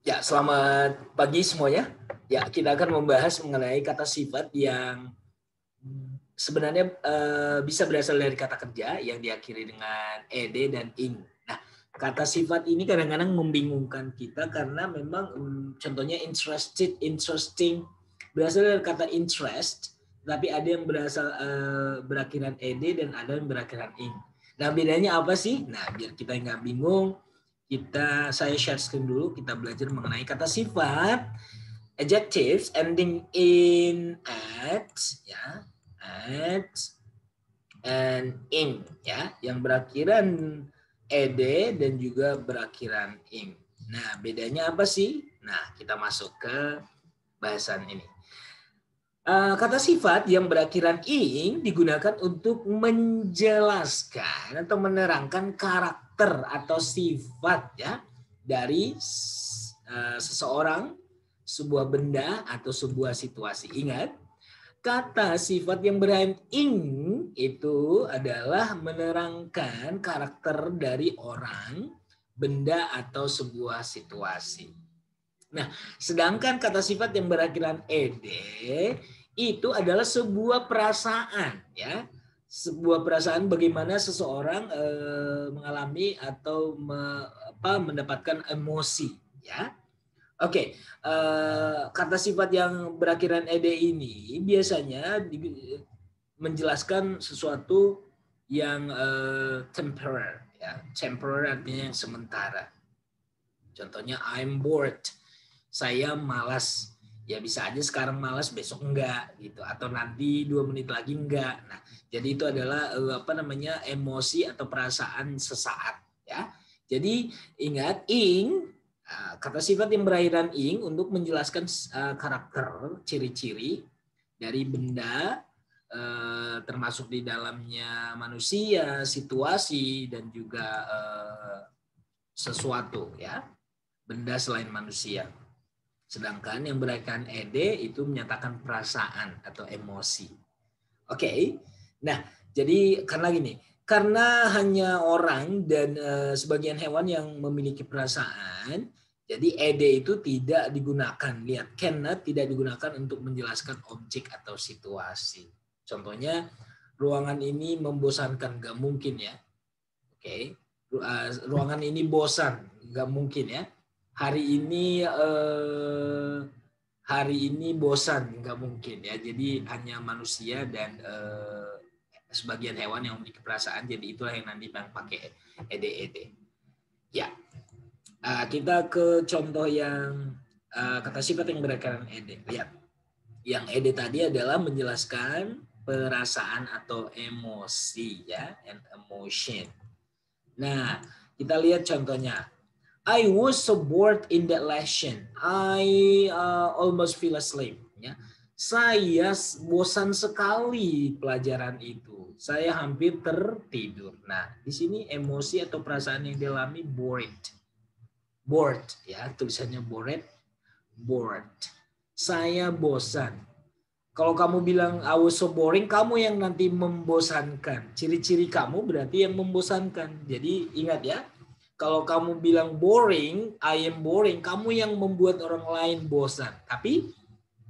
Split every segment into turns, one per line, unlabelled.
Ya, selamat pagi semuanya. Ya, kita akan membahas mengenai kata sifat yang sebenarnya bisa berasal dari kata kerja yang diakhiri dengan ed dan ing. Nah, kata sifat ini kadang-kadang membingungkan kita karena memang contohnya interested, interesting berasal dari kata interest, tapi ada yang berasal berakhiran ed dan ada yang berakhiran ing. Nah, bedanya apa sih? Nah, biar kita nggak bingung, saya share screen dulu, kita belajar mengenai kata sifat, adjectives ending in at, ya, at and ing, ya, yang berakhiran ed dan juga berakhiran ing. Nah, bedanya apa sih? Nah, kita masuk ke bahasan ini. Kata sifat yang berakhiran ing digunakan untuk menjelaskan atau menerangkan karakter atau sifat, ya, dari seseorang, sebuah benda atau sebuah situasi. Ingat, kata sifat yang berakhir ing itu adalah menerangkan karakter dari orang, benda atau sebuah situasi. Nah, sedangkan kata sifat yang berakhiran ed itu adalah sebuah perasaan, ya. Sebuah perasaan bagaimana seseorang mengalami atau mendapatkan emosi, ya. Oke, kata sifat yang berakhiran ed ini biasanya menjelaskan sesuatu yang temporary, ya. Temporary artinya yang sementara. Contohnya I'm bored. Saya malas. Ya bisa aja sekarang malas, besok enggak gitu, atau nanti 2 menit lagi enggak. Nah, jadi itu adalah emosi atau perasaan sesaat, ya. Jadi ingat ing, kata sifat yang berakhiran ing untuk menjelaskan karakter, ciri-ciri dari benda, termasuk di dalamnya manusia, situasi dan juga sesuatu, ya, benda selain manusia. Sedangkan yang berakhiran ed itu menyatakan perasaan atau emosi. Oke. Nah, jadi karena hanya orang dan sebagian hewan yang memiliki perasaan, jadi ed itu tidak digunakan. Lihat, cannot tidak digunakan untuk menjelaskan objek atau situasi. Contohnya, ruangan ini membosankan, nggak mungkin, ya. Oke. Ruangan ini bosan, nggak mungkin, ya. Hari ini bosan, nggak mungkin, ya. Jadi hanya manusia dan sebagian hewan yang memiliki perasaan, jadi itulah yang nanti pakai ed. Ya, kita ke contoh yang kata sifat yang berakhiran ed. Lihat, yang ed tadi adalah menjelaskan perasaan atau emosi, ya, and emotion. Nah, kita lihat contohnya. I was so bored in that lesson. I almost fell asleep. Ya. Saya bosan sekali pelajaran itu. Saya hampir tertidur. Nah, di sini emosi atau perasaan yang dialami bored. Bored, ya, tulisannya bored. Bored. Saya bosan. Kalau kamu bilang I was so boring, kamu yang nanti membosankan. Ciri-ciri kamu berarti yang membosankan. Jadi ingat, ya. Kalau kamu bilang boring, I am boring, kamu yang membuat orang lain bosan. Tapi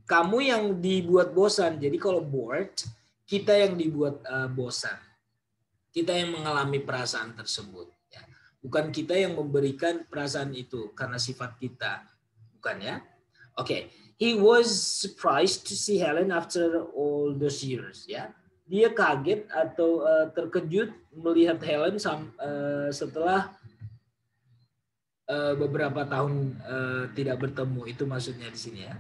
kamu yang dibuat bosan. Jadi kalau bored, kita yang dibuat bosan. Kita yang mengalami perasaan tersebut. Ya. Bukan kita yang memberikan perasaan itu karena sifat kita. Bukan, ya. Oke. He was surprised to see Helen after all those years. Ya. Dia kaget atau terkejut melihat Helen setelah beberapa tahun tidak bertemu, itu maksudnya di sini, ya.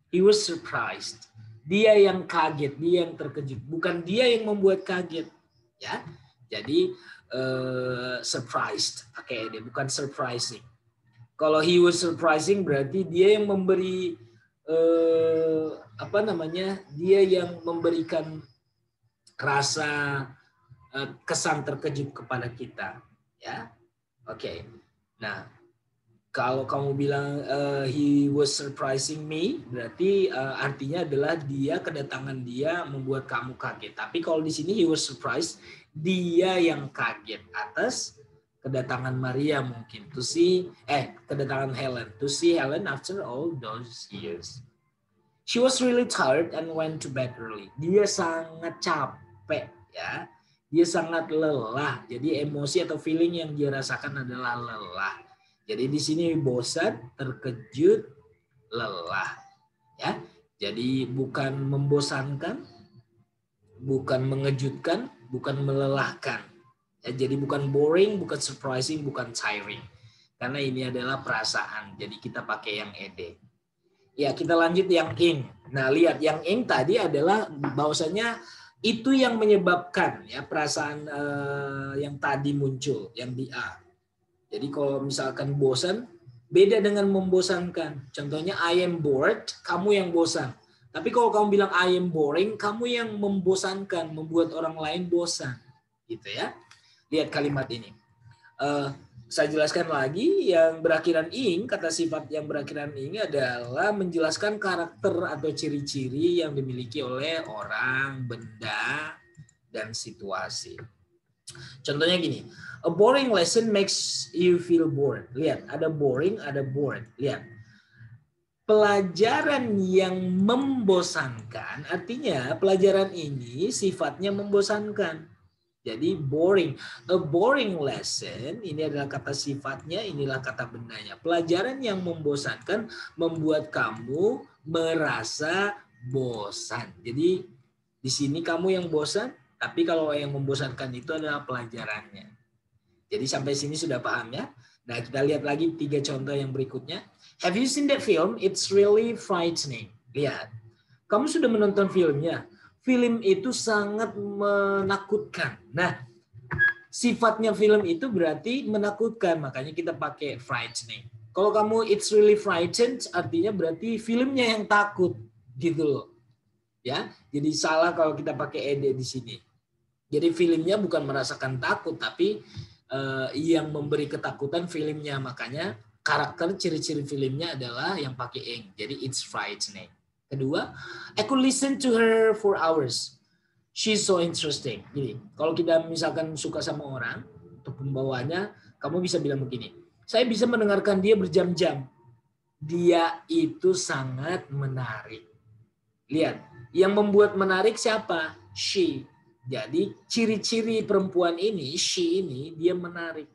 He was surprised. Dia yang kaget, dia yang terkejut, bukan dia yang membuat kaget, ya. Jadi surprised pakai ed, bukan surprising. Kalau he was surprising berarti dia yang memberi dia yang memberikan rasa kesan terkejut kepada kita, ya. Oke. Nah, kalau kamu bilang he was surprising me, berarti artinya adalah kedatangan dia membuat kamu kaget. Tapi kalau di sini he was surprised, dia yang kaget atas kedatangan Maria mungkin. Kedatangan Helen. To see Helen after all those years. She was really tired and went to bed early. Dia sangat capek ya. Dia sangat lelah. Jadi emosi atau feeling yang dia rasakan adalah lelah. Jadi di sini bosan, terkejut, lelah. Ya. Jadi bukan membosankan, bukan mengejutkan, bukan melelahkan. Ya, jadi bukan boring, bukan surprising, bukan tiring. Karena ini adalah perasaan. Jadi kita pakai yang ed. Ya, kita lanjut yang ing. Nah, lihat yang ing tadi adalah bahwasanya itu yang menyebabkan ya perasaan yang tadi muncul, yang di A. Jadi kalau misalkan bosan, beda dengan membosankan. Contohnya I am bored, kamu yang bosan. Tapi kalau kamu bilang I am boring, kamu yang membosankan, membuat orang lain bosan. Gitu ya. Lihat kalimat ini. Saya jelaskan lagi, yang berakhiran ing, kata sifat yang berakhiran ing adalah menjelaskan karakter atau ciri-ciri yang dimiliki oleh orang, benda, dan situasi. Contohnya gini, a boring lesson makes you feel bored. Lihat, ada boring, ada bored. Lihat, pelajaran yang membosankan, artinya pelajaran ini sifatnya membosankan. Jadi boring. A boring lesson, ini adalah kata sifatnya, inilah kata bendanya. Pelajaran yang membosankan membuat kamu merasa bosan. Jadi di sini kamu yang bosan, tapi kalau yang membosankan itu adalah pelajarannya. Jadi sampai sini sudah paham ya? Nah, kita lihat lagi 3 contoh yang berikutnya. Have you seen that film? It's really frightening. Lihat. Kamu sudah menonton filmnya. Film itu sangat menakutkan. Nah, sifatnya film itu berarti menakutkan, makanya kita pakai frightening. Kalau kamu it's really frightened, artinya berarti filmnya yang takut, gitu loh. Ya, jadi salah kalau kita pakai ed di sini. Jadi filmnya bukan merasakan takut, tapi yang memberi ketakutan filmnya, makanya karakter ciri-ciri filmnya adalah yang pakai ing. Jadi it's frightening. Kedua, I could listen to her for hours. She's so interesting. Jadi, kalau kita misalkan suka sama orang, untuk pembawanya, kamu bisa bilang begini, saya bisa mendengarkan dia berjam-jam. Dia itu sangat menarik. Lihat, yang membuat menarik siapa? She. Jadi, ciri-ciri perempuan ini, she ini, dia menarik.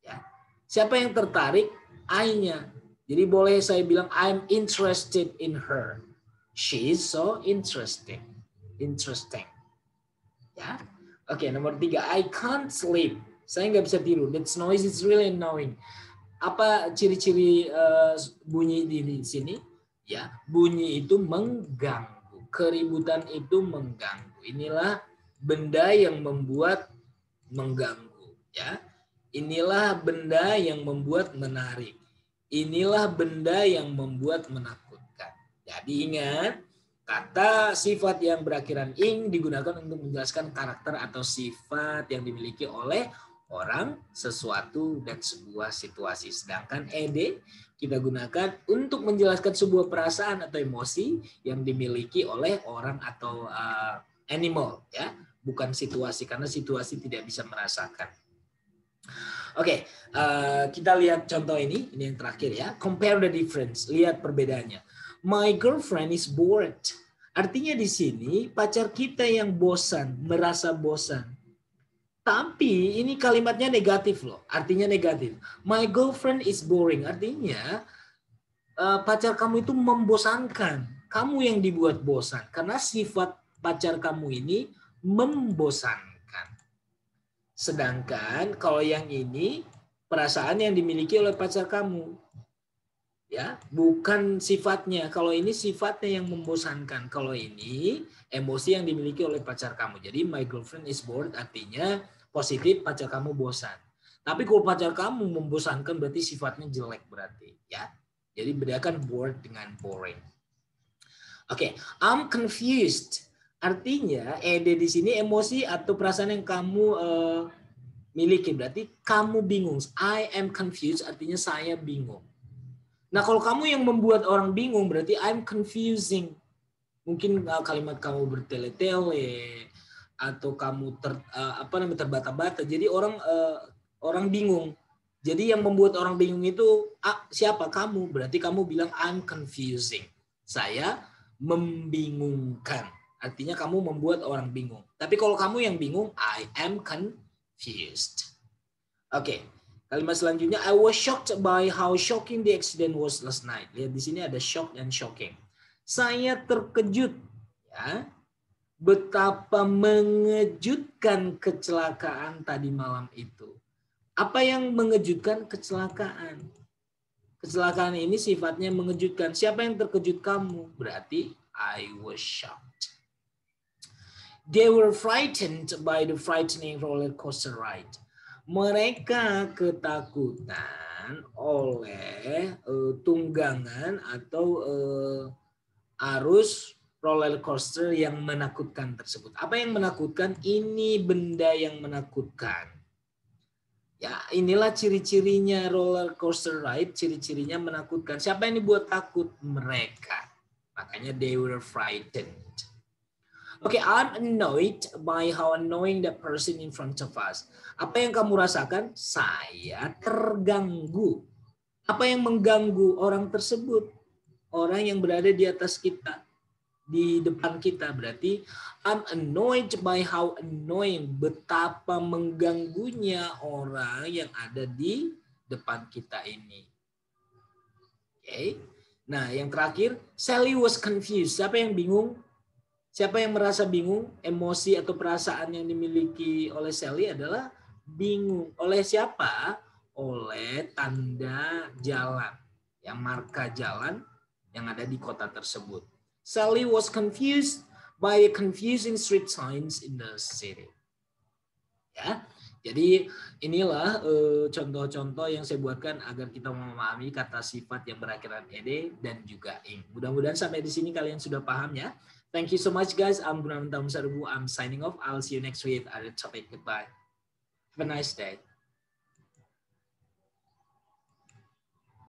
Ya. Siapa yang tertarik? I-nya. Jadi boleh saya bilang I'm interested in her. She is so interesting. Interesting. Ya. Oke, nomor 3. I can't sleep. Saya nggak bisa tidur. That noise is really annoying. Apa ciri-ciri bunyi di sini? Ya, bunyi itu mengganggu. Keributan itu mengganggu. Inilah benda yang membuat mengganggu. Ya. Inilah benda yang membuat menarik. Inilah benda yang membuat menakutkan. Jadi ingat, kata sifat yang berakhiran ing digunakan untuk menjelaskan karakter atau sifat yang dimiliki oleh orang, sesuatu, dan sebuah situasi. Sedangkan ed kita gunakan untuk menjelaskan sebuah perasaan atau emosi yang dimiliki oleh orang atau animal, ya, bukan situasi, karena situasi tidak bisa merasakan. Oke, kita lihat contoh ini yang terakhir ya. Compare the difference, lihat perbedaannya. My girlfriend is bored. Artinya di sini pacar kita yang bosan, merasa bosan. Tapi ini kalimatnya negatif loh, artinya negatif. My girlfriend is boring, artinya pacar kamu itu membosankan. Kamu yang dibuat bosan, karena sifat pacar kamu ini membosankan. Sedangkan kalau yang ini perasaan yang dimiliki oleh pacar kamu, ya, bukan sifatnya. Kalau ini sifatnya yang membosankan. Kalau ini emosi yang dimiliki oleh pacar kamu. Jadi my girlfriend is bored artinya positif, pacar kamu bosan. Tapi kalau pacar kamu membosankan berarti sifatnya jelek berarti, ya. Jadi bedakan bored dengan boring. Oke, I'm confused. Artinya ed di sini emosi atau perasaan yang kamu miliki, berarti kamu bingung. I am confused artinya saya bingung. Nah, kalau kamu yang membuat orang bingung berarti I'm confusing. Mungkin kalimat kamu bertele-tele atau kamu terbata-bata. Jadi orang orang bingung. Jadi yang membuat orang bingung itu siapa? Kamu. Berarti kamu bilang I'm confusing. Saya membingungkan. Artinya kamu membuat orang bingung. Tapi kalau kamu yang bingung, I am confused. Oke. Kalimat selanjutnya, I was shocked by how shocking the accident was last night. Lihat di sini ada shock dan shocking. Saya terkejut, ya, betapa mengejutkan kecelakaan tadi malam itu. Apa yang mengejutkan? Kecelakaan. Kecelakaan ini sifatnya mengejutkan. Siapa yang terkejut? Kamu. Berarti I was shocked. They were frightened by the frightening roller coaster ride. Mereka ketakutan oleh tunggangan atau arus roller coaster yang menakutkan tersebut. Apa yang menakutkan? Ini benda yang menakutkan. Ya, inilah ciri-cirinya roller coaster ride, ciri-cirinya menakutkan. Siapa yang dibuat takut? Mereka. Makanya they were frightened. Okay, I'm annoyed by how annoying that person in front of us. Apa yang kamu rasakan? Saya terganggu. Apa yang mengganggu orang tersebut? Orang yang berada di atas kita, di depan kita. Berarti I'm annoyed by how annoying, betapa mengganggunya orang yang ada di depan kita ini. Oke. Nah, yang terakhir, Sally was confused. Siapa yang bingung? Siapa yang merasa bingung? Emosi atau perasaan yang dimiliki oleh Sally adalah bingung. Oleh siapa? Oleh tanda jalan, yang marka jalan yang ada di kota tersebut. Sally was confused by a confusing street signs in the city. Ya, jadi inilah contoh-contoh yang saya buatkan agar kita memahami kata sifat yang berakhiran ed dan juga ing. Mudah-mudahan sampai di sini kalian sudah paham ya. Thank you so much guys. I'm Gunawan Tamusarbu. I'm signing off. I'll see you next week at the topic. Goodbye. Have a nice day.